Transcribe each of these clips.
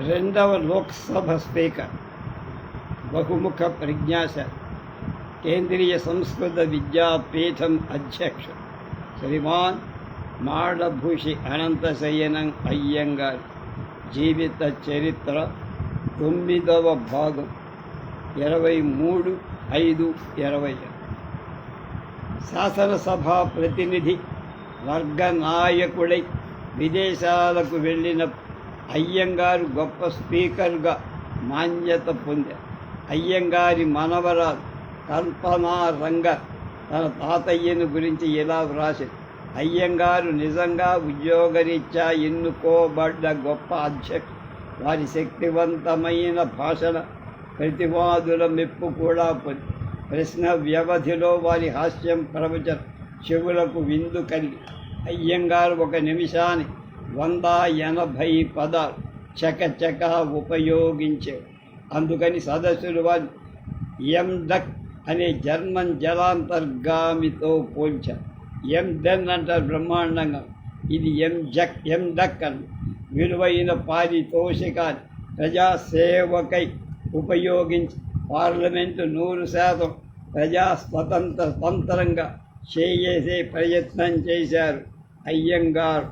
రెండవ లోక్సభ స్పీకర్, బహుముఖ ప్రజ్ఞాశాలి, కేంద్రీయ సంస్కృత విద్యాపీఠం అధ్యక్షుడు శ్రీమాన్ మాడభూషి అనంతశయనం అయ్యంగార్ జీవిత చరిత్ర 9వ భాగం 23/5/20. శాసనసభా ప్రతినిధి వర్గ నాయకుడై విదేశాలకు వెళ్ళిన అయ్యంగారు గొప్ప స్పీకర్గా మాన్యత పొందారు. అయ్యంగారి మనవరాలు కల్పనా రంగర్ తన తాతయ్యను గురించి ఇలా వ్రాసింది: అయ్యంగారు నిజంగా ఉద్యోగరీత్యా ఎన్నుకోబడ్డ గొప్ప అధ్యక్షుడు. వారి శక్తివంతమైన భాషణ ప్రతివాదుల మెప్పు కూడా పొంది. ప్రశ్న వ్యవధిలో వారి హాస్యం ప్రవచన చెవులకు విందు కలిగి అయ్యంగారు ఒక నిమిషానికి 180 పదాలు చకచక ఉపయోగించారు. అందుకని సదస్సులు వారి ఎండక్ అనే జర్మన్ జలాంతర్గామితో పోల్చారు. డెన్ అంటారు బ్రహ్మాండంగా, ఇది ఎండక్ అని. విలువైన పారితోషికాన్ని ప్రజాసేవకై ఉపయోగించి పార్లమెంటు 100% ప్రజాస్వతంత్రంగా చేసే ప్రయత్నం చేశారు అయ్యంగారు.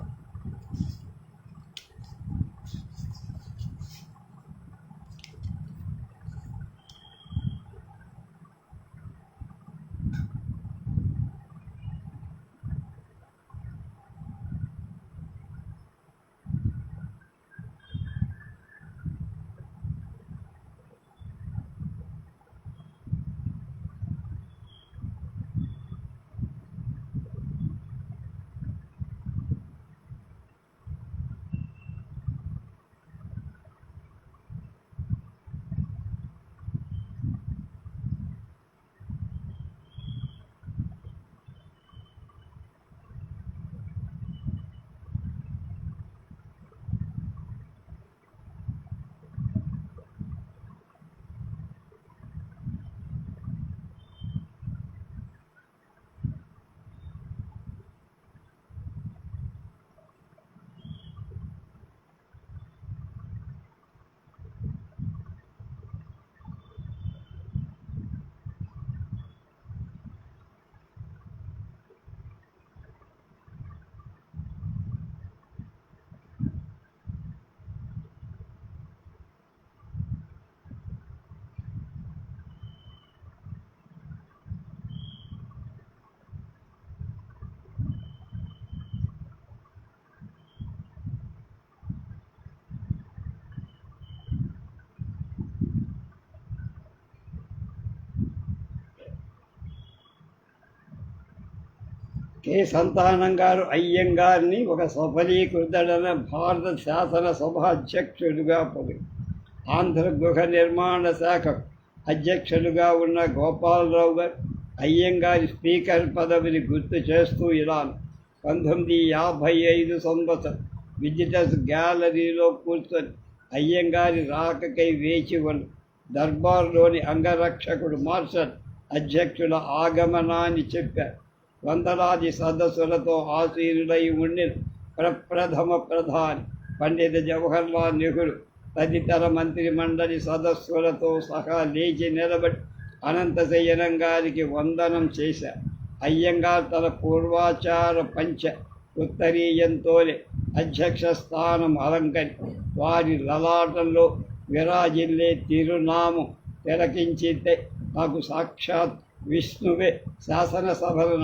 కె. సంతానం గారు అయ్యంగారిని ఒక సఫలీకృతుడైన భారత శాసనసభ అధ్యక్షుడిగా పొంది. ఆంధ్ర గృహ నిర్మాణ శాఖ అధ్యక్షులుగా ఉన్న గోపాలరావు గారు అయ్యంగారి స్పీకర్ పదవిని గుర్తు చేస్తూ ఇలా: 1955 సంవత్సరం విజిటర్స్ గ్యాలరీలో కూర్చొని అయ్యంగారి రాకకై వేచి ఉన్న దర్బార్లోని అంగరక్షకుడు మార్షల్ అధ్యక్షుల ఆగమనాన్ని చెప్పారు. వందలాది సదస్సులతో ఆసీనులై ఉండిన ప్రప్రథమ ప్రధాని పండిత జవహర్లాల్ నెహ్రూ తదితర మంత్రిమండలి సదస్సులతో సహా లేచి నిలబడి అనంతశయనం గారికి వందనం చేశారు. అయ్యంగారు తన పూర్వాచార పంచ ఉత్తరీయంతోనే అధ్యక్ష స్థానం అలంకరి వారి లలాటంలో విరాజిల్లే తిరునామం తిలకించితే నాకు సాక్షాత్ విష్ణువే శాసనసభలు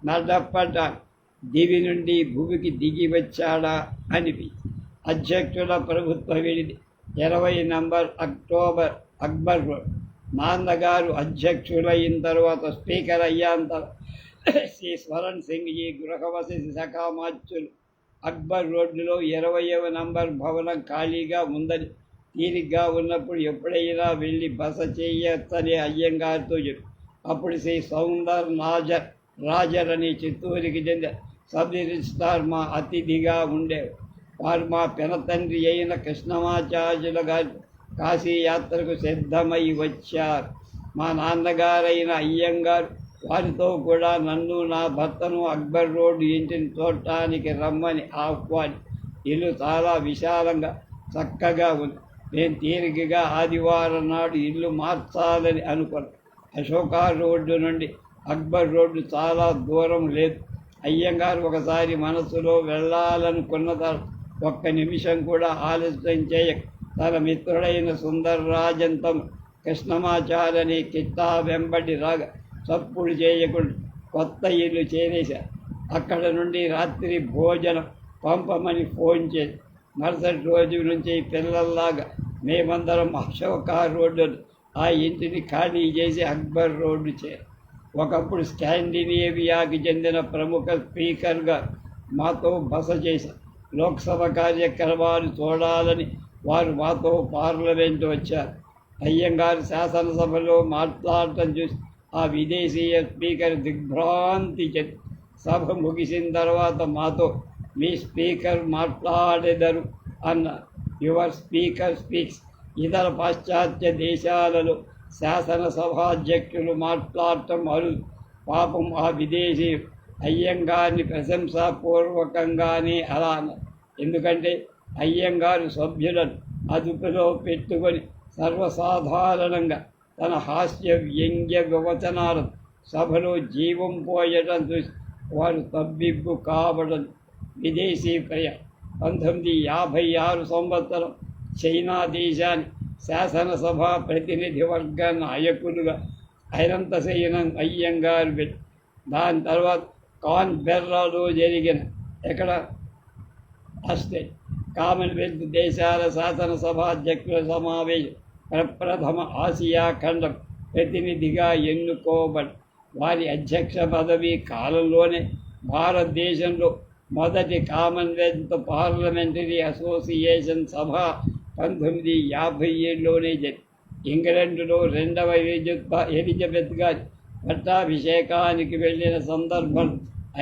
నడపడానికి దివి నుండి భూమికి దిగి వచ్చాడా అనిపించింది. అధ్యక్షుల ప్రభుత్వ విడిది 20 అక్టోబర్ అక్బర్ రోడ్. నాన్నగారు అధ్యక్షులైన తర్వాత స్పీకర్ అయ్యాక శ్రీ స్వరణ్ సింగ్ జీ గృహవసతి శాఖామాత్యులు అక్బర్ రోడ్డులో 20వ భవనం ఖాళీగా ఉందని, తీరిగ్గా ఉన్నప్పుడు ఎప్పుడైనా వెళ్ళి బస చేయొచ్చని అయ్యంగారితో చెప్పి అప్పుడు శ్రీ సౌందర్ రాజర్ అని చిత్తూరుకి చెందిన సబ్ రిజిస్ట్రార్ మా అతిథిగా ఉండేవారు. వారు మా పెనతండ్రి అయిన కృష్ణమాచార్యుల గారి కాశీ యాత్రకు సిద్ధమై వచ్చారు. మా నాన్నగారైన అయ్యంగారు వారితో కూడా నన్ను నా భర్తను అక్బర్ రోడ్డు ఇంటిని చూడటానికి రమ్మని ఆహ్వాని. ఇల్లు చాలా విశాలంగా చక్కగా ఉంది. నేను తీరికగా ఆదివారం నాడు ఇల్లు మార్చాలని అనుకున్నాను. అశోక రోడ్డు నుండి అక్బర్ రోడ్డు చాలా దూరం లేదు. అయ్యంగారు ఒకసారి మనసులో వెళ్ళాలనుకున్న ఒక్క నిమిషం కూడా ఆలస్యం చేయక తన మిత్రుడైన సుందర్రాజంతం కృష్ణమాచార్యని కిట్టా వెంబడి రాగా చప్పుడు చేయకుండా కొత్త ఇల్లు చేరేశారు. అక్కడ నుండి రాత్రి భోజనం పంపమని ఫోన్ చేసి మరుసటి రోజు నుంచి పిల్లల్లాగా మేమందరం అశోక రోడ్డు ఆ ఇంటిని ఖాళీ చేసి అక్బర్ రోడ్డు చేరాం. ఒకప్పుడు స్కాండినేవియాకి చెందిన ప్రముఖ స్పీకర్గా మాతో బస చేశారు. లోక్సభ కార్యక్రమాలు చూడాలని వారు మాతో పార్లమెంటు వచ్చారు. అయ్యంగారు శాసనసభలో మాట్లాడటం చూసి ఆ విదేశీయ స్పీకర్ దిగ్భ్రాంతి చెంది సభ ముగిసిన తర్వాత మాతో మీ స్పీకర్ మాట్లాడెదరు అన్న. Your speaker speaks. ఇతర పాశ్చాత్య దేశాలలో శాసనసభాధ్యక్షులు మాట్లాడటం అరుదు. పాపం ఆ విదేశీ అయ్యంగారిని ప్రశంసాపూర్వకంగానే అలా అన్నారు. ఎందుకంటే అయ్యంగారు సభ్యులను అదుపులో పెట్టుకొని సర్వసాధారణంగా తన హాస్య వ్యంగ్య వివచనాలు సభలో జీవం పోయడం చూసి వారు తబ్బిబ్బు కావడం. విదేశీ ప్రయాణం 1956 సంవత్సరం చైనా దేశాన్ని శాసనసభ ప్రతినిధి వర్గ నాయకులుగా అనంతశయనం అయ్యంగారు పెట్టి దాని తర్వాత కాన్బెర్రాలో జరిగిన ఆస్ట్రేలియా కామన్వెల్త్ దేశాల శాసనసభాధ్యక్షుల సమావేశం ప్రప్రథమ ఆసియా ఖండం ప్రతినిధిగా ఎన్నుకోబడి వారి అధ్యక్ష పదవి కాలంలోనే భారతదేశంలో మొదటి కామన్వెల్త్ పార్లమెంటరీ అసోసియేషన్ సభ 1957లోనే జరిగింది. ఇంగ్లాండ్లో రెండవ ఎలిజబెత్ గారి పట్టాభిషేకానికి వెళ్ళిన సందర్భం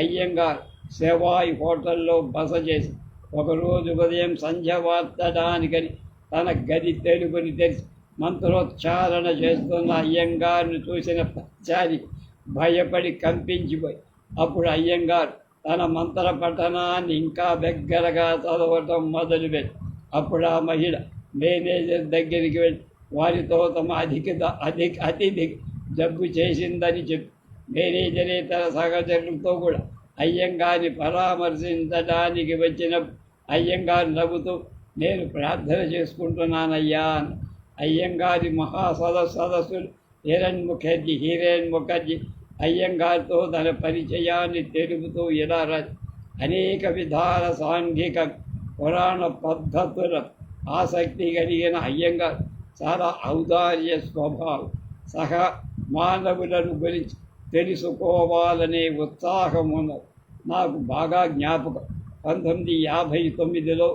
అయ్యంగార్ సెవాయ్ హోటల్లో బస చేసి ఒకరోజు ఉదయం సంధ్య వార్చడానికని తన గది తెలుగుని తెరిచి మంత్రోచ్చారణ చేస్తున్న అయ్యంగార్ను చూసిన పచ్చారి భయపడి కంపించిపోయి అప్పుడు అయ్యంగార్ తన మంత్ర పఠనాన్ని ఇంకా దగ్గరగా చదవటం మొదలుపెట్టి అప్పుడు ఆ మహిళ మేనేజర్ దగ్గరికి వెళ్ళి వారితో తమ అతిథి జబ్బు చేసిందని చెప్పి మేనేజరే తన సహచరులతో కూడా అయ్యంగారిని పరామర్శించడానికి వచ్చిన అయ్యంగారు నవ్వుతూ నేను ప్రార్థన చేసుకుంటున్నానయ్యా అని. అయ్యంగారి మహాసదస్సులు హీరేన్ ముఖర్జీ అయ్యంగారితో తన పరిచయాన్ని తెలుపుతూ ఇలా అనేక విధాల సాంఘిక పురాణ పద్ధతుల ఆసక్తి కలిగిన అయ్యంగారు చాలా ఔదార్య స్వభావం, సహ మానవులను గురించి తెలుసుకోవాలనే ఉత్సాహం ఉన్నది. నాకు బాగా జ్ఞాపకం 1959లో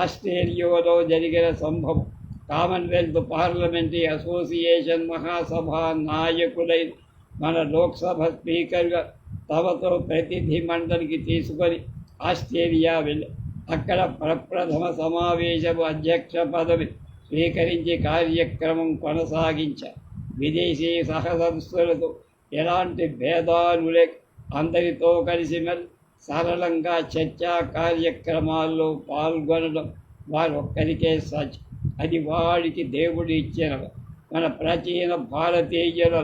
ఆస్ట్రేలియాలో జరిగిన సంభవం. కామన్వెల్త్ పార్లమెంటరీ అసోసియేషన్ మహాసభ నాయకులైన మన లోక్సభ స్పీకర్గా తమతో ప్రతినిధి మండలికి తీసుకొని ఆస్ట్రేలియా వెళ్ళి అక్కడ ప్రప్రథమ సమావేశపు అధ్యక్ష పదవి స్వీకరించి కార్యక్రమం కొనసాగించారు. విదేశీ సహసదస్సులతో ఎలాంటి భేదాలు లేక అందరితో కలిసి సరళంగా చర్చా కార్యక్రమాల్లో పాల్గొనడం వారు ఒక్కరికే సాధ్యం. అది వాడికి దేవుడు ఇచ్చిన. మన ప్రాచీన భారతీయులలో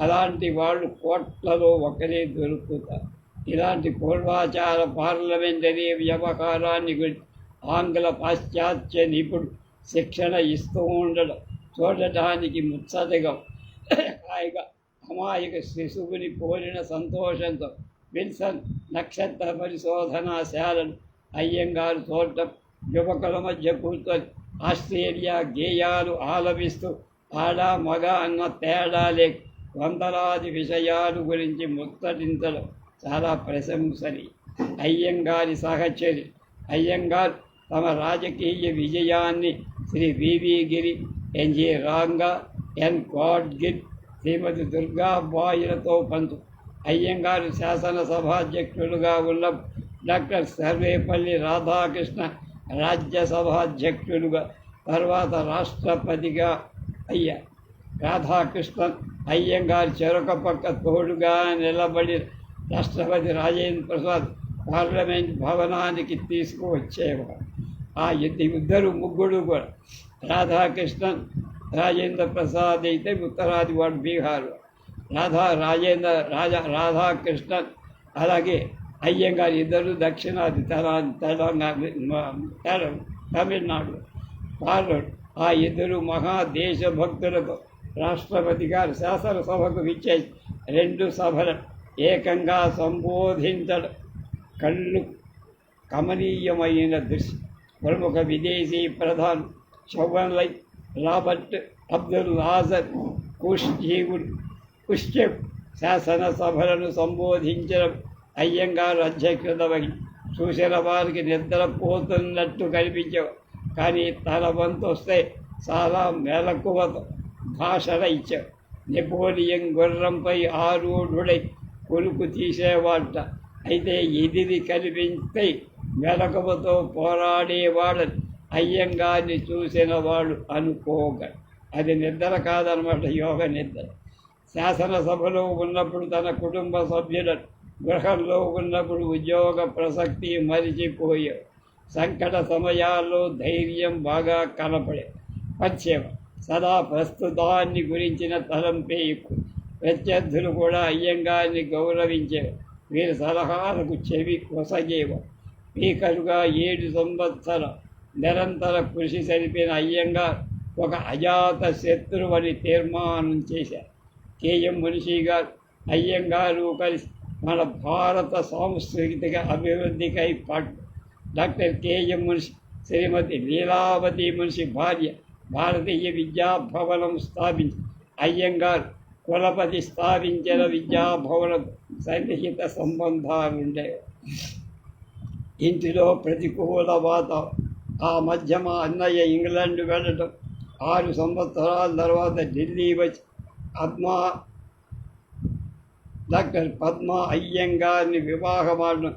అలాంటి వాళ్ళు కోట్లలో ఒకరే దొరుకుతారు. ఇలాంటి పూర్వాచార పార్లమెంటరీ వ్యవహారాన్ని గురించి ఆంగ్ల పాశ్చాత్య నిపుణుడు శిక్షణ ఇస్తూ ఉండడం చూడటానికి ముచ్చటగా హాయిగా అమాయక శిశువుని పోలిన సంతోషంతో విల్సన్ నక్షత్ర పరిశోధనాశాలను అయ్యంగారు చూడటం, యువకుల మధ్య కూర్చొని ఆస్ట్రేలియా గేయాలు ఆలపిస్తూ ఆడ మగ అన్న తేడా లేక వందలాది విషయాల గురించి ముచ్చటించడం చాలా ప్రశంసనీయం. అయ్యంగారి సహచరి అయ్యంగార్ తమ రాజకీయ విజయాన్ని శ్రీ వివి గిరి, ఎన్జి రాంగా, ఎన్ గాడ్గిల్, శ్రీమతి దుర్గాబాయిలతో పంచు. అయ్యంగారు శాసనసభాధ్యక్షులుగా ఉన్న డాక్టర్ సర్వేపల్లి రాధాకృష్ణ రాజ్యసభాధ్యక్షులుగా, తర్వాత రాష్ట్రపతిగా అయ్యారు. రాధాకృష్ణన్ అయ్యంగారు చెరొక పక్క తోడుగా నిలబడి రాష్ట్రపతి రాజేంద్ర ప్రసాద్ పార్లమెంట్ భవనానికి తీసుకువచ్చేవారు. ఆ ఇద్దరు ముగ్గురు కూడా రాధాకృష్ణన్ రాజేంద్ర ప్రసాద్ అయితే ఉత్తరాది వాడు బీహార్, రాధాకృష్ణన్ అలాగే అయ్యంగారు ఇద్దరు దక్షిణాది తమిళనాడు వాళ్ళు. ఆ ఇద్దరు మహాదేశభక్తులకు రాష్ట్రపతి గారు శాసనసభకు విచ్చేసి 2 సభలు ఏకంగా సంబోధించడం కళ్ళు కమనీయమైన దృశ్యం. ప్రముఖ విదేశీ ప్రధాని చౌవన్లై, రాబర్ట్ అబ్దుల్ నాజర్, కుష్చెఫ్ శాసనసభలను సంబోధించడం అయ్యంగారు అధ్యక్షత వహించి చూసిన వారికి నిద్రపోతున్నట్టు కనిపించేవారు. కానీ తన వంతు వస్తే చాలా మెలకువతో భాషణ ఇచ్చారు. నెపోలియన్ గుర్రంపై ఆరూఢుడై కొలుకు తీసేవాట. అయితే ఎదిరి కనిపిస్తే మెలకువతో పోరాడేవాడని అయ్యంగారిని చూసిన వాడు అనుకోగలరు. అది నిద్ర కాదనమాట, యోగ నిద్ర. శాసనసభలో ఉన్నప్పుడు తన కుటుంబ సభ్యులను, గృహంలో ఉన్నప్పుడు ఉద్యోగ ప్రసక్తి మరిచిపోయాడు. సంకట సమయాల్లో ధైర్యం బాగా కనపడే పశ్చిమ సదా ప్రస్తుతాన్ని గురించిన తలంపే ఎక్కువ. ప్రత్యర్థులు కూడా అయ్యంగారిని గౌరవించేవారు. వీరి సలహాలకు చెవి కొసగేవారు. స్పీకరుగా 7 సంవత్సరాలు నిరంతర కృషి సరిపిన అయ్యంగార్ ఒక అజాత శత్రువని తీర్మానం చేశారు. కేఎం మున్షీ గారు, అయ్యంగారు కలిసి మన భారత సాంస్కృతిక అభివృద్ధికై పాటు. డాక్టర్ కేఎం మున్షి, శ్రీమతి లీలావతి మున్షి భార్య భారతీయ విద్యాభవనం స్థాపించి అయ్యంగార్ కులపతి స్థాపించిన విద్యాభవనం సన్నిహిత సంబంధాలుండేవి. ఇంటిలో ప్రతికూల వాతావరణం. ఆ మధ్య మా అన్నయ్య ఇంగ్లాండ్ వెళ్ళటం, 6 సంవత్సరాల తర్వాత ఢిల్లీ వచ్చి డాక్టర్ పద్మ అయ్యంగారిని వివాహమాడడం,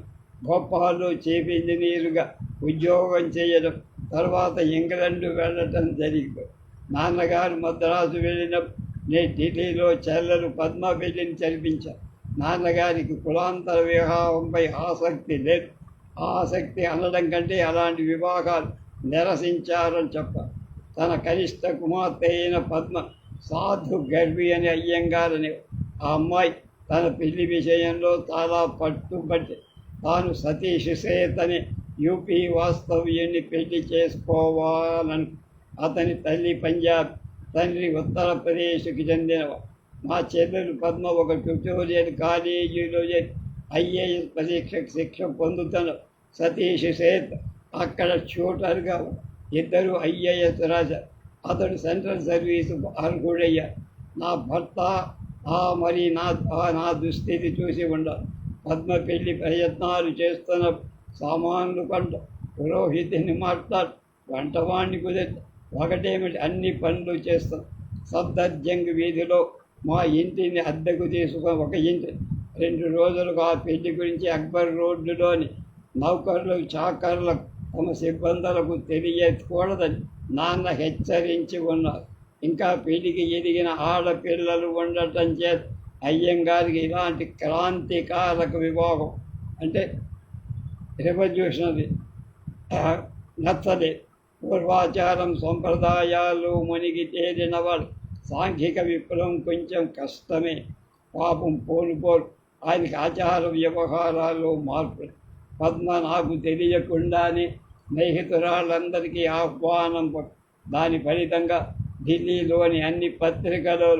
భోపాల్లో చీఫ్ ఇంజనీరుగా ఉద్యోగం చేయడం, తర్వాత ఇంగ్లాండ్ వెళ్ళటం జరిగింది. నాన్నగారు మద్రాసు వెళ్ళినప్పుడు నేను ఢిల్లీలో చెల్లెలు పద్మ పెళ్లిని జరిపించాను. నాన్నగారికి కులాంతర వివాహంపై ఆసక్తి లేదు. ఆసక్తి అనడం కంటే అలాంటి వివాహాలు నిరసించారని చెప్పారు. తన కనిష్ట కుమార్తె అయిన పద్మ సాధు గర్భి అని అయ్యంగారని. ఆ అమ్మాయి తన పెళ్లి విషయంలో చాలా పట్టుబట్టి తాను సతీష్ సేత్ అనే యూపీ వాస్తవ్యుని పెళ్లి చేసుకోవాలని. అతని తల్లి పంజాబ్, తండ్రి ఉత్తరప్రదేశ్కి చెందినవాడు. మా చెల్లెలు పద్మ ఒక ట్యుటోరియల్ కాలేజీలో ఐఏఎస్ పరీక్షకు శిక్ష పొందుతున్న సతీష్ సేత్ అక్కడ ట్యూటర్గా. ఇద్దరు ఐఏఎస్ రాశారు. అతడు సెంట్రల్ సర్వీసు అర్హుడయ్యాడు. నా భర్త మరి నా దుస్థితి చూసి ఉండాలి. పద్మ పెళ్లి ప్రయత్నాలు చేస్తున్న సామాన్లు కొంట, పురోహితుని మాట్లాడు, వంటవాణ్ణి కుదిరి, ఒకటేమిటి అన్ని పనులు చేస్తాం. సఫ్దర్జంగ్ వీధిలో మా ఇంటిని అద్దెకు తీసుకొని ఒక ఇంటి 2 రోజులకు ఆ పెళ్లి గురించి అక్బర్ రోడ్డులోని నౌకర్లు చాకర్లకు తమ సిబ్బందులకు తెలియకూడదని నాన్న హెచ్చరించి ఉన్నారు. ఇంకా పెళ్లికి ఎదిగిన ఆడపిల్లలు ఉండటం చేత అయ్యంగారికి ఇలాంటి క్రాంతికారక వివాహం అంటే రెవల్యూషనరీ నచ్చలేదు. పూర్వాచారం సంప్రదాయాలు మునిగి తేలిన వాళ్ళు సాంఘిక విప్లవం కొంచెం కష్టమే. పాపం పోను ఆయనకి ఆచార వ్యవహారాల్లో మార్పులు. పద్మ నాకు తెలియకుండానే స్నేహితురాళ్ళందరికీ ఆహ్వానం. దాని ఫలితంగా ఢిల్లీలోని అన్ని పత్రికలు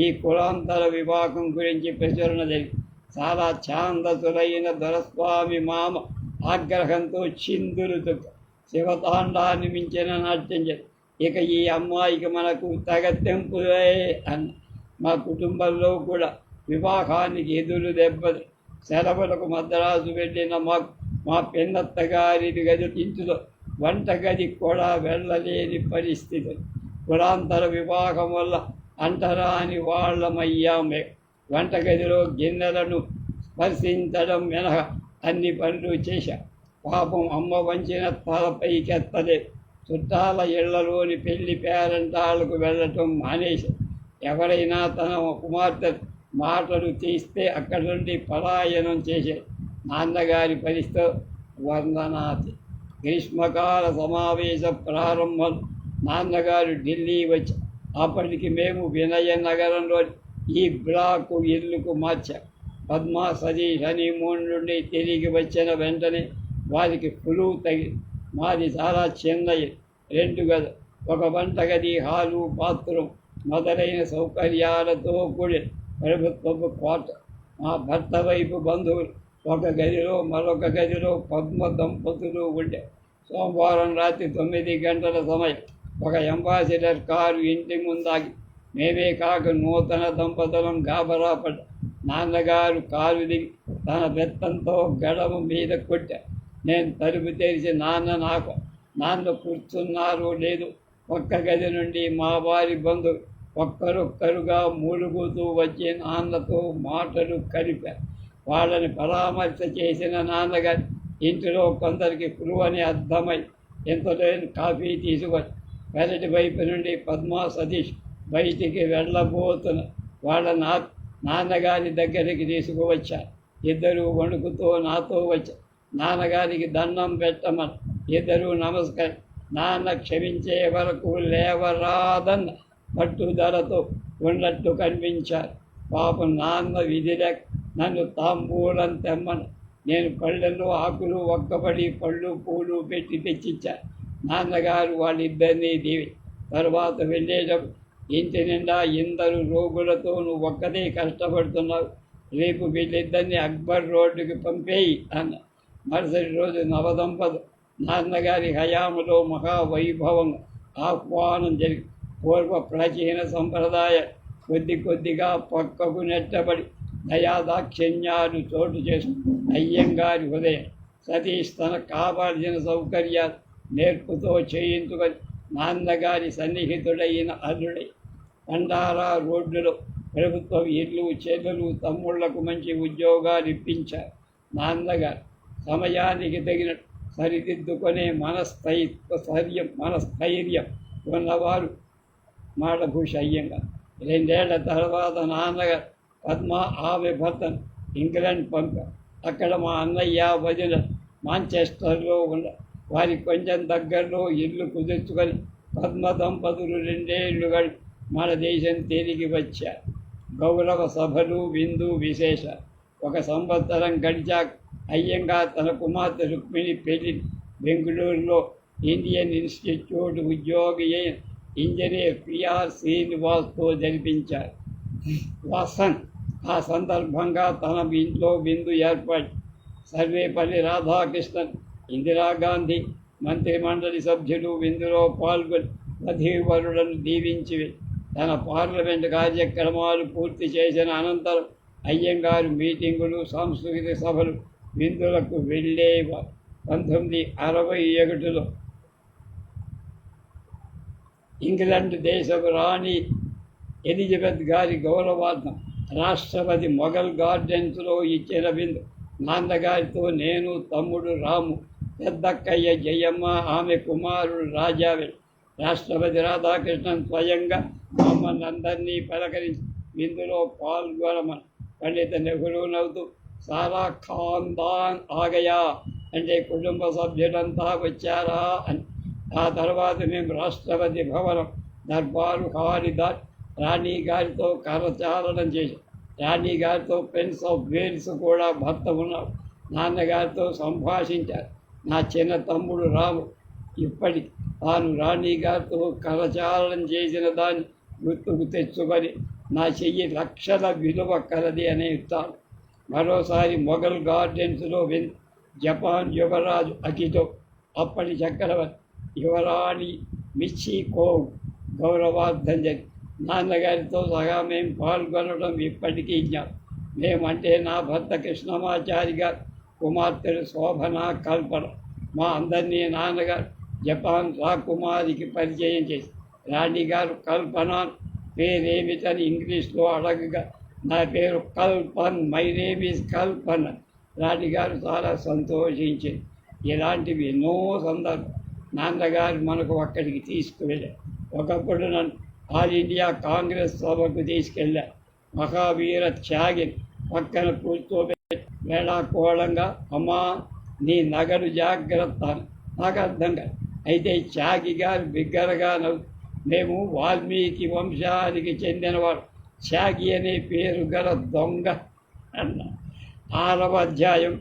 ఈ కులాంతర వివాహం గురించి ప్రచురణ జరిగి చాలా ఛాందసులైన దొరస్వామి మామ ఆగ్రహంతో చిందులుతూ శివతాండాన్ని మించిన నాట్యం చేసి, ఇక ఈ అమ్మాయికి మనకు తెగతెంపులే అన్న. మా కుటుంబంలో కూడా వివాహానికి ఎదురు దెబ్బలు. సెలవులకు మద్రాసు వెళ్ళిన మా పిన్నత్తగారి గది ఇంటిలో వంటగది కూడా వెళ్ళలేని పరిస్థితి. కులాంతర వివాహం వల్ల అంటరాని వాళ్ళమయ్యామే. వంటగదిలో గిన్నెలను స్పర్శించడం మినహా అన్ని పనులు చేశాం. పాపం అమ్మ వంచిన తలపైకెత్తలేదు. చుట్టాల ఇళ్లలోని పెళ్లి పేరంటాలకు వెళ్ళటం మానేశాం. ఎవరైనా తన కుమార్తె మాటలు తీస్తే అక్కడి నుండి పలాయనం చేసే. నాన్నగారి పరిస్థితి వర్ణనాతి. గ్రీష్మకాల సమావేశ ప్రారంభం. నాన్నగారు ఢిల్లీ వచ్చి అప్పటికి మేము వినయనగరంలోని ఈ బ్లాకు ఇల్లుకు మార్చాం. పద్మ సతీష్ హనీమూన్ నుండి తిరిగి వచ్చిన వెంటనే వారికి ఫ్లూ తగిలి. మాది చాలా చిన్న ఇల్లు, 2 గదులు, ఒక వంటగది, హాలు, బాత్రూమ్ మొదలైన సౌకర్యాలతో కూడిన ప్రభుత్వపు క్వార్టర్. మా భర్త వైపు బంధువులు ఒక గదిలో మరొక గదిలో పద్మ దంపతులు ఉండే. సోమవారం రాత్రి 9 గంటల సమయం ఒక అంబాసిడర్ కారు ఇంటి ముందాగి. మేమే కాక నూతన దంపతులం గాబరా పడ్డ. నాన్నగారు కారు దిగి తన బెత్తంతో గడవ మీద కొట్టారు. నేను తలుపు తెరిచి నాన్న కూర్చున్నారో లేదు, ఒక్క గది నుండి మా వారి బంధువులు ఒక్కరొక్కరుగా మూలుగుతూ వచ్చి నాన్నతో మాటలు కలిపారు. వాళ్ళని పరామర్శ చేసిన నాన్నగారు ఇంటిలో కొందరికి ఫ్లూ అని అర్థమై ఎంతలో కాఫీ తీసుకొని పెరటి వైపు నుండి పద్మ సతీష్ బయటికి వెళ్ళబోతున్న వాళ్ళ నాన్నగారి దగ్గరికి తీసుకువచ్చారు. ఇద్దరు వణుకుతో నాతో వచ్చారు. నాన్నగారికి దండం పెట్టమని ఇద్దరు నమస్కారం. నాన్న క్షమించే వరకు లేవరాదన్న పట్టుదలతో ఉన్నట్టు కనిపించారు. పాపం నాన్న విధిలేక నన్ను తాంబూలం తెమ్మను. నేను పళ్ళెల్లో ఆకులు ఒక్కబడి పళ్ళు పూలు పెట్టి తెచ్చిచ్చాను. నాన్నగారు వాళ్ళిద్దరినీ దీవి తర్వాత వెళ్ళేటప్పుడు ఇంటి నిండా ఇందరు రోగులతో నువ్వు ఒక్కదే కష్టపడుతున్నావు, రేపు వీళ్ళిద్దరిని అక్బర్ రోడ్డుకి పంపేయి అన్న. మరుసటి రోజు నవదంపతులు నాన్నగారి హయాములో మహావైభవంగా ఆహ్వానం జరిగి పూర్వ ప్రాచీన సంప్రదాయ కొద్దిగా పక్కకు నెట్టబడి దయాదాక్షిణ్యాలు చోటు చేసి అయ్యంగారి హృదయం. సతీష్ తనకు కావాల్సిన సౌకర్యాలు నేర్పుతో చేయించుకొని నాన్నగారి సన్నిహితుడైన అల్లుడై పండారా రోడ్డులో ప్రభుత్వం ఇల్లు, చెల్లెలు, తమ్ముళ్లకు మంచి ఉద్యోగాలు ఇప్పించారు. నాన్నగారు సమయానికి తగిన సరిదిద్దుకునే మనస్థైర్యం ఉన్నవారు మాడభూష అయ్యంగారు. 2 ఏళ్ల తర్వాత నాన్నగారు పద్మ ఆమె భర్తను ఇంగ్లాండ్ పంపారు. అక్కడ మా అన్నయ్య వదిన మాంచెస్టర్లో ఉన్న వారి కొంచెం దగ్గరలో ఇల్లు కుదుర్చుకొని పద్మ దంపతులు 2 ఏళ్లుగా మన దేశం తిరిగి వచ్చారు. గౌరవ సభలు, విందు విశేష. 1 సంవత్సరం గడిచాక అయ్యంగార్ తన కుమార్తె రుక్మిణి పెళ్లి బెంగళూరులో ఇండియన్ ఇన్స్టిట్యూట్ ఉద్యోగి అయిన ఇంజనీర్ పిఆర్ శ్రీనివాస్తో జరిపించారు. వసంత్ ఆ సందర్భంగా తన ఇంట్లో విందు ఏర్పాటు. సర్వేపల్లి రాధాకృష్ణన్, ఇందిరాగాంధీ మంత్రిమండలి సభ్యులు విందులో పాల్గొని వధూవరులను దీవించి తన పార్లమెంటు కార్యక్రమాలు పూర్తి చేసిన అనంతరం అయ్యంగారు మీటింగులు, సాంస్కృతిక సభలు, విందులకు వెళ్ళేవారు. 1961లో ఇంగ్లాండ్ దేశపు రాణి ఎలిజబెత్ గారి గౌరవార్థం రాష్ట్రపతి మొఘల్ గార్డెన్స్లో ఇచ్చిన విందు. నాన్నగారితో నేను, తమ్ముడు రాము, పెద్దక్కయ్య జయమ్మ, ఆమె కుమారుడు రాజావే, రాష్ట్రపతి రాధాకృష్ణన్ స్వయంగా మమ్మల్ని అందరినీ పలకరించి విందులో పాల్గొనమని. పండిత నెహ్రూ నవ్వుతూ సారా ఖాందాన్ ఆగయా అంటే కుటుంబ సభ్యులంతా వచ్చారా అని. ఆ తర్వాత మేము రాష్ట్రపతి భవనం దర్బారు హాలి రాణి గారితో కరచాలనం చేశాం. రాణి గారితో ప్రిన్స్ ఆఫ్ వేల్స్ కూడా భర్త ఉన్నారు. నాన్నగారితో సంభాషించారు. నా చిన్న తమ్ముడు రాము ఇప్పటికి తాను రాణి గారితో కరచాలనం చేసిన దాన్ని గుర్తుకు తెచ్చుకొని నా చెయ్యి లక్షల విలువ కలది అనే ఇస్తాను. మరోసారి మొఘల్ గార్డెన్స్లో జపాన్ యువరాజు అకితో, అప్పటి చక్రవర్తి యువరాణి మిచ్చికోవ్ గౌరవార్థం జరిగి నాన్నగారితో సగా మేము పాల్గొనడం ఇప్పటికీ జ్ఞాపకం. మేమంటే నా భర్త కృష్ణమాచారి గారు కుమార్తెలు శోభన, కల్పన. మా అందరినీ నాన్నగారు జపాన్ రాకుమారికి పరిచయం చేసి రాణి గారు కల్పన పేరేమిటని ఇంగ్లీష్లో అడగగా నా పేరు కల్పన్, మై నేమ్ ఈజ్ కల్పన. రాణి గారు చాలా సంతోషించింది. ఇలాంటివి ఎన్నో సందర్భం నాన్నగారు మనకు అక్కడికి తీసుకువెళ్ళారు. ఒకప్పుడు నన్ను ఆల్ ఇండియా కాంగ్రెస్ సభకు తీసుకెళ్ళారు. మహావీర త్యాగిని పక్కన కూర్చోబెట్టి వేళాకోళంగా అమ్మా నీ నగలు జాగ్రత్త నాకు అర్థం కాదు. అయితే త్యాగి గారు బిగ్గరగా మేము వాల్మీకి వంశానికి చెందినవాడు, త్యాగి అనే పేరు గల దొంగ అన్న. 6వ అధ్యాయం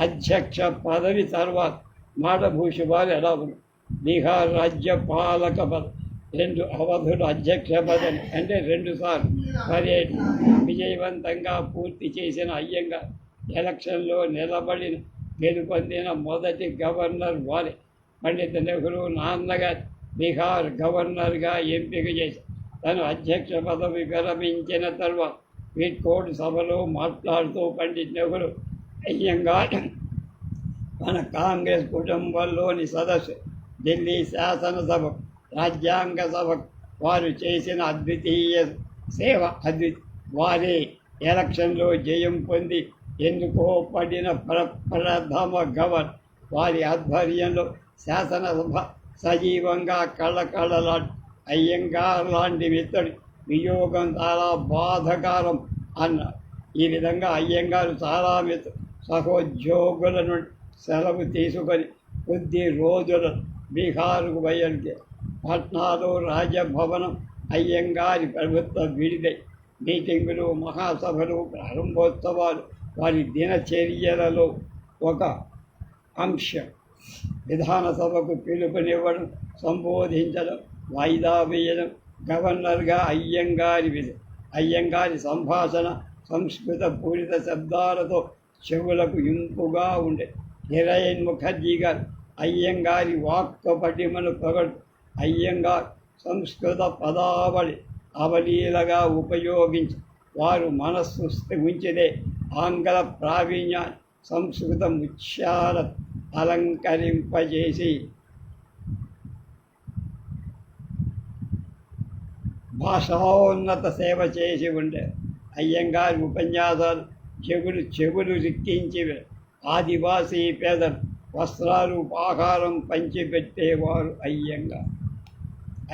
అధ్యక్ష పదవి తర్వాత మాటభూషివారు ఎలా ఉంది. బీహార్ రాజ్య పాలక పదవి 2 అవధులు అధ్యక్ష పదవి అంటే 2 సార్లు పర్యటన విజయవంతంగా పూర్తి చేసిన అయ్యంగార్ ఎలక్షన్లో నిలబడిన గెలుపొందిన మొదటి గవర్నర్ వారే. పండిత నెహ్రూ నాన్నగారు బీహార్ గవర్నర్గా ఎంపిక చేశారు. తను అధ్యక్ష పదవి విరమించిన తర్వాత వీడ్కోట్ సభలో మాట్లాడుతూ పండిట్ నెహ్రూ అయ్యంగార్ మన కాంగ్రెస్ కుటుంబంలోని సదస్సు, ఢిల్లీ శాసనసభ, రాజ్యాంగ సభ వారు చేసిన అద్వితీయ సేవ వారే ఎలక్షన్లో జయం పొంది ఎన్నుకోబడిన ప్రథమ గవర్నర్. వారి ఆధ్వర్యంలో శాసనసభ సజీవంగా కళ్ళకళ్ళలాడు. అయ్యంగార్ లాంటి మిత్రుడి వియోగం చాలా బాధకారం అన్నారు. ఈ విధంగా అయ్యంగారు చాలా సహోద్యోగుల నుండి సెలవు తీసుకొని కొద్ది రోజులు బీహార్కు బయలుదేరి పాట్నాలో రాజభవనం అయ్యంగారి ప్రభుత్వ విడిదై మీటింగులు, మహాసభలు, ప్రారంభోత్సవాలు వారి దినచర్యలలో ఒక అంశం. విధానసభకు పిలుపునివ్వడం, సంబోధించడం, వాయిదా వేయడం గవర్నర్గా అయ్యంగారి విధి. అయ్యంగారి సంభాషణ సంస్కృత పూరిత శబ్దాలతో చెవులకు ఇంపుగా ఉండే. హిరయన్ ముఖర్జీ గారు అయ్యంగారి వాక్కు పటిమను పొగడు. అయ్యంగార్ సంస్కృత పదావళి అవలీలగా ఉపయోగించి వారు మనస్సు ఉంచితే ఆంగ్ల ప్రావీణ్యాన్ని సంస్కృత ముత్యాల అలంకరింపజేసి భాషోన్నత సేవ చేసి ఉండే. అయ్యంగారి ఉపన్యాసాలు చెవులు రిక్కించి ఆదివాసీ పేదలు వస్త్రాలు, ఆహారం పంచిపెట్టేవారు అయ్యంగారు.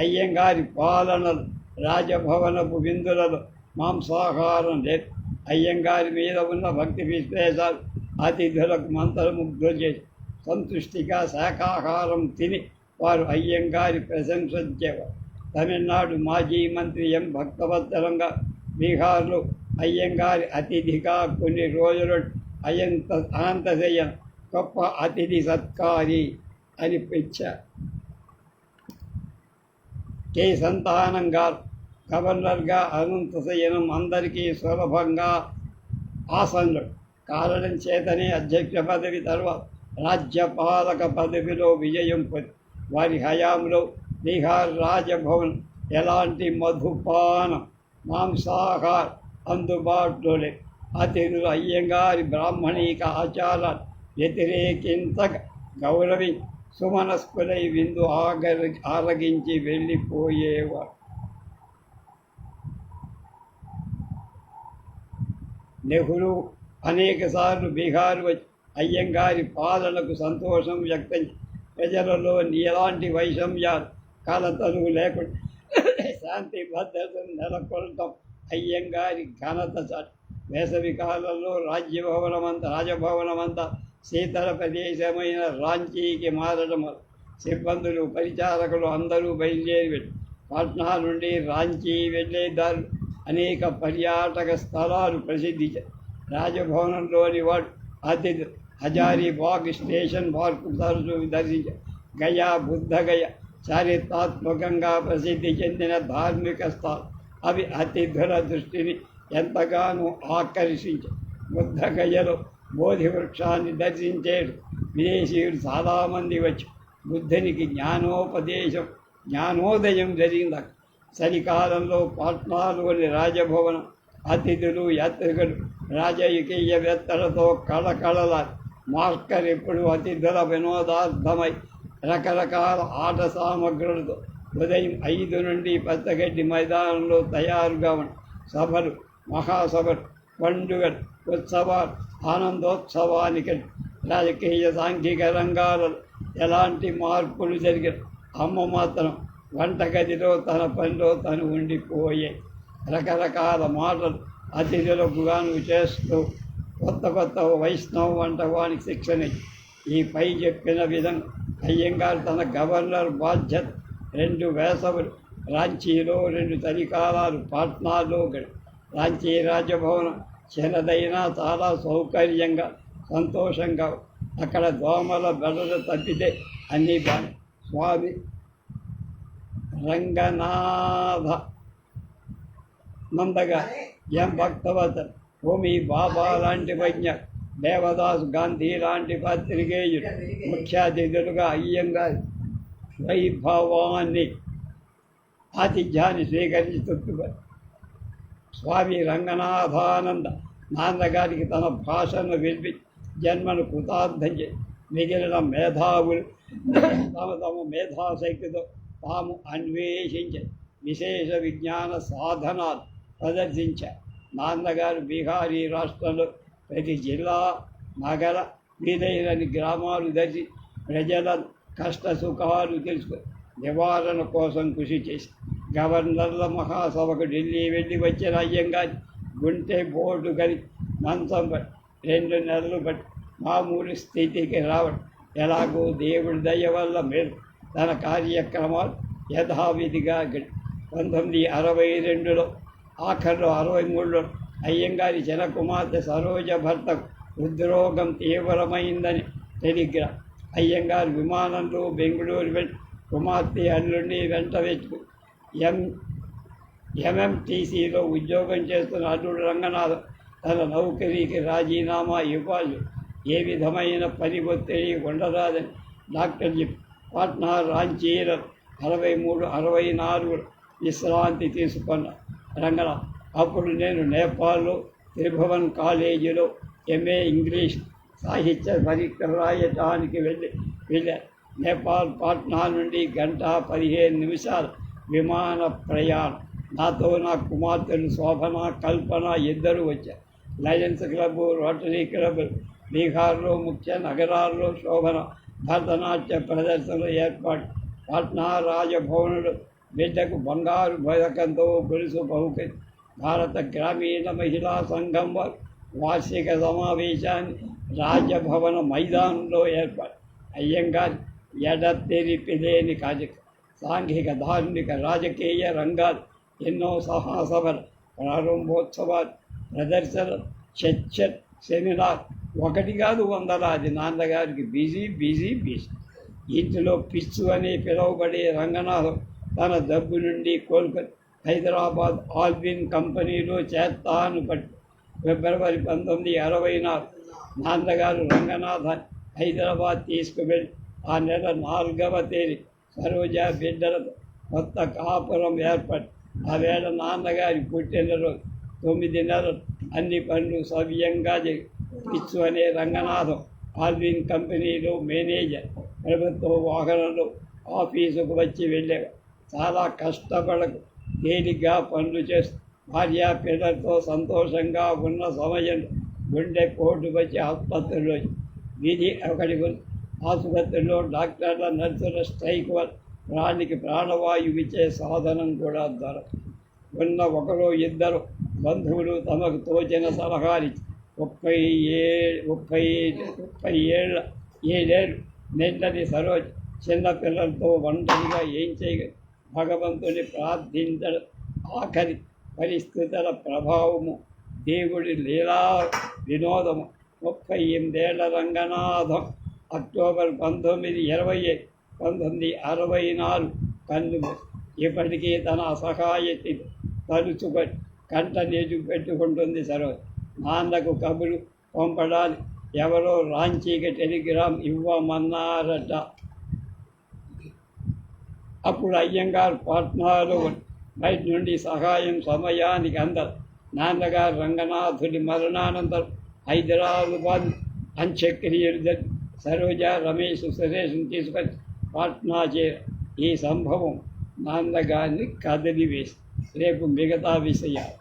అయ్యంగారి పాలనలు రాజభవనపు విందులలో మాంసాహారం లేదు. అయ్యంగారి మీద ఉన్న భక్తి విశ్లేషాలు అతిథులకు మంత్రముగ్ధులు చేసి సంతుష్టిగా శాకాహారం తిని వారు అయ్యంగారి ప్రశంసించేవారు. తమిళనాడు మాజీ మంత్రి ఎం భక్తవత్సలంగా బీహార్లో అయ్యంగారి అతిథిగా కొన్ని రోజులు అనంతశయ్యన్ గొప్ప అతిథి సత్కారి అని పిలిచారు. కె సంతానం గారు గవర్నర్గా అనంతశయనం అందరికీ సులభంగా ఆసనుడు కారణం చేతనే అధ్యక్ష పదవి తర్వాత రాజ్యపాలక పదవిలో విజయం పొంది. వారి హయాంలో బీహార్ రాజభవన్ ఎలాంటి మధుపానం, మాంసాహారం అందుబాటులో లేదు. అతిథులు అయ్యంగారి బ్రాహ్మణిక ఆచారాలు వ్యతిరేకించగా గౌరవి సుమనస్కులై విందు ఆరగించి వెళ్ళిపోయేవారు. నెహ్రూ అనేకసార్లు బీహార్ వచ్చి అయ్యంగారి పాలనకు సంతోషం వ్యక్తం ప్రజలలో ఎలాంటి వైషమ్యాలు, కలతలు లేకుండా శాంతి భద్రతను నెలకొల్పడం అయ్యంగారి ఘనత చాటు. వేసవి కాలంలో రాజభవనమంతా శీతల ప్రదేశమైన రాంచీకి మారడం వల్ల సిబ్బందులు, పరిచారకులు అందరూ బయలుదేరి వెళ్ళి పాట్నా నుండి రాంచీ వెళ్ళేదారులు అనేక పర్యాటక స్థలాలు ప్రసిద్ధి. రాజభవనంలోని వాడు అతిథి హజారీబాగ్ స్టేషన్ పార్కు తరచూ దర్శించారు. గయా, బుద్ధగయ చారిత్రాత్మకంగా ప్రసిద్ధి చెందిన ధార్మిక స్థలం. అవి అతిథుల దృష్టిని ఎంతగానో ఆకర్షించాయి. బుద్ధగయలో బోధి వృక్షాన్ని దర్శించేడు విదేశీయులు చాలామంది వచ్చి బుద్ధునికి జ్ఞానోదయం జరిగింది. చలికాలంలో పాట్నాలోని రాజభవనం అతిథులు, యాత్రికులు రాజకీయవేత్తలతో కళకళలారు. మార్కర్ ఎప్పుడు అతిథుల వినోదార్థమై రకరకాల ఆట సామగ్రులతో ఉదయం 5 నుండి పెద్దగడ్డి మైదానంలో తయారుగా ఉన్న సభలు, మహాసభలు, పండుగలు, ఉత్సవాలు, ఆనందోత్సవానికి రాజకీయ సాంఘిక రంగాలలో ఎలాంటి మార్పులు జరిగిన అమ్మ మాత్రం వంటగదిలో తన పనిలో తను ఉండిపోయే. రకరకాల మాటలు అతిథులకు గాను చేస్తూ కొత్త వైష్ణవ వంటవానికి శిక్షణ ఈ పై చెప్పిన విధంగా అయ్యంగారు తన గవర్నర్ బాధ్యత 2 వేసవులు రాంచీలో, 2 చలికాలాలు పాట్నాలో రాంచీ రాజభవనం చిన్నదైనా చాలా సౌకర్యంగా సంతోషంగా అక్కడ దోమల బెడలు తప్పితే అన్నీ బాగా. స్వామి రంగనాథ నందగా ఎం భక్తవతన్ హోమీ బాబా లాంటి వైజ్ఞ దేవదాస్ గాంధీ లాంటి పత్రికేయులు ముఖ్య అతిథులుగా అయ్యంగారు వైభవాన్ని ఆతిథ్యాన్ని స్వీకరించి తృప్తిపడి స్వామి రంగనాథానంద నాన్నగారికి తన భాషను వినిపి జన్మను కృతార్థం చేసి మిగిలిన మేధావులు తమ మేధాశక్తితో తాము అన్వేషించే విశేష విజ్ఞాన సాధనాలు ప్రదర్శించారు. నాన్నగారు బీహారీ రాష్ట్రంలో ప్రతి జిల్లా, నగర, వీలైనన్ని గ్రామాలు దర్శి ప్రజల కష్ట సుఖాలు తెలుసుకొని నివారణ కోసం కృషి చేసి గవర్నర్ల మహాసభకు ఢిల్లీ వెళ్ళి వచ్చిన అయ్యంగారి గుంటె బోర్డు గలి మంచం బట్టి 2 నెలలు బట్టి మామూలు స్థితికి రావడం ఎలాగో దేవుడి దయ వల్ల మీరు తన కార్యక్రమాలు యథావిధిగా 1962లో ఆఖరిలో 63లో అయ్యంగారి చిన్న కుమార్తె సరోజ భర్తకు హృద్రోగం తీవ్రమైందని టెలిగ్రామ్. అయ్యంగారు విమానంలో బెంగళూరు వెళ్ళి కుమార్తె అల్లుడిని వెంట వెతుకు ఎంఎంటీసీలో ఉద్యోగం చేస్తున్న అల్లుడు రంగనాథం తన నౌకరీకి రాజీనామా ఇవ్వాలి, ఏ విధమైన పని ఒత్తిడి ఉండరాదని డాక్టర్ చెప్పి పాట్నా, రాంచీల 63, 64 విశ్రాంతి తీసుకున్న రంగనాథ్. అప్పుడు నేను నేపాల్లో త్రిభువన్ కాలేజీలో ఎంఏ ఇంగ్లీష్ సాహిత్య పరీక్ష రాయటానికి వెళ్ళాను. నేపాల్ పాట్నా నుండి 1:15 విమాన ప్రయాణం. నాతో నా కుమార్తెలు శోభన, కల్పన ఇద్దరు వచ్చారు. లయన్స్ క్లబ్, రోటరీ క్లబ్, బీహార్లో ముఖ్య నగరాల్లో శోభన భరతనాట్య ప్రదర్శనలు ఏర్పాటు. పాట్నా రాజభవనుడు బిడ్డకు బంగారు పథకంతో గొలుసు బహుకరి. భారత గ్రామీణ మహిళా సంఘం వారు వార్షిక సమావేశాన్ని రాజభవన మైదానంలో ఏర్పాటు. అయ్యంగారి ఎడతెరిపి లేని కార్యక్రమం. సాంఘిక, ధార్మిక, రాజకీయ రంగాలు ఎన్నో సహాసభలు, ప్రారంభోత్సవాలు, ప్రదర్శనలు, చర్చ, సెమినార్, ఒకటి కాదు వందలాది. నాన్నగారికి బిజీ. ఇంటిలో పిచ్చు అని పిలువబడే రంగనాథం తన డబ్బు నుండి కోలుకొని హైదరాబాద్ ఆల్విన్ కంపెనీలో చేస్తాను పట్టి ఫిబ్రవరి 1964 నాన్నగారు రంగనాథాన్ని హైదరాబాద్ తీసుకువెళ్ళి ఆ నెల 4వ తేదీ సరోజ బిడ్డలతో కొత్త కాపురం ఏర్పడి ఆ వేళ నాన్నగారి పుట్టినరోజు 9 నెలలు అన్ని పనులు సవ్యంగా పిచ్చు అనే రంగనాథం ఆల్విన్ కంపెనీలో మేనేజర్. ప్రభుత్వ వాహనంలో ఆఫీసుకు వచ్చి వెళ్ళేవారు. చాలా కష్టపడకు తేలిగ్గా పనులు చేస్తూ భార్యా పిల్లలతో సంతోషంగా ఉన్న సమయంలో గుండె పోటు వచ్చి ఆసుపత్రిలో విధి ఒకటి ఆసుపత్రిలో డాక్టర్ల, నర్సుల స్ట్రైక్ వల్ల ప్రాణికి ప్రాణవాయువు ఇచ్చే సాధనం కూడా దొరక ఉన్న ఒకరు ఇద్దరు బంధువులు తమకు తోచిన సలహాలు 37 ఏళ్ళు నిండని సరోజ చిన్నపిల్లలతో ఒంటరిగా ఏం చేయగలరు? భగవంతుని ప్రార్థించడం, ఆఖరి పరిస్థితుల ప్రభావము, దేవుడి లీలా వినోదము. 38 ఏళ్ల రంగనాథం అక్టోబర్ 1920, 1964 కన్ను ఇప్పటికీ తన అసహాయత తలుచుకొని కంట నీరు పెట్టుకుంటుంది సరోజ. నాన్నకు కబురు పంపడానికి ఎవరో రాంచీకి టెలిగ్రామ్ ఇవ్వమన్నారట. అప్పుడు అయ్యంగారు పాట్నాలో బయట నుండి సహాయం సమయానికి అందరు. నాన్నగారు రంగనాథుడి మరణానంతరం హైదరాబాద్ అంత్యక్రియలు సరోజ, రమేష్, సురేష్ను తీసుకొని పాట్నా చేర. ఈ సంభవం నాన్నగారిని కదిలివేసి రేపు మిగతా విషయాలు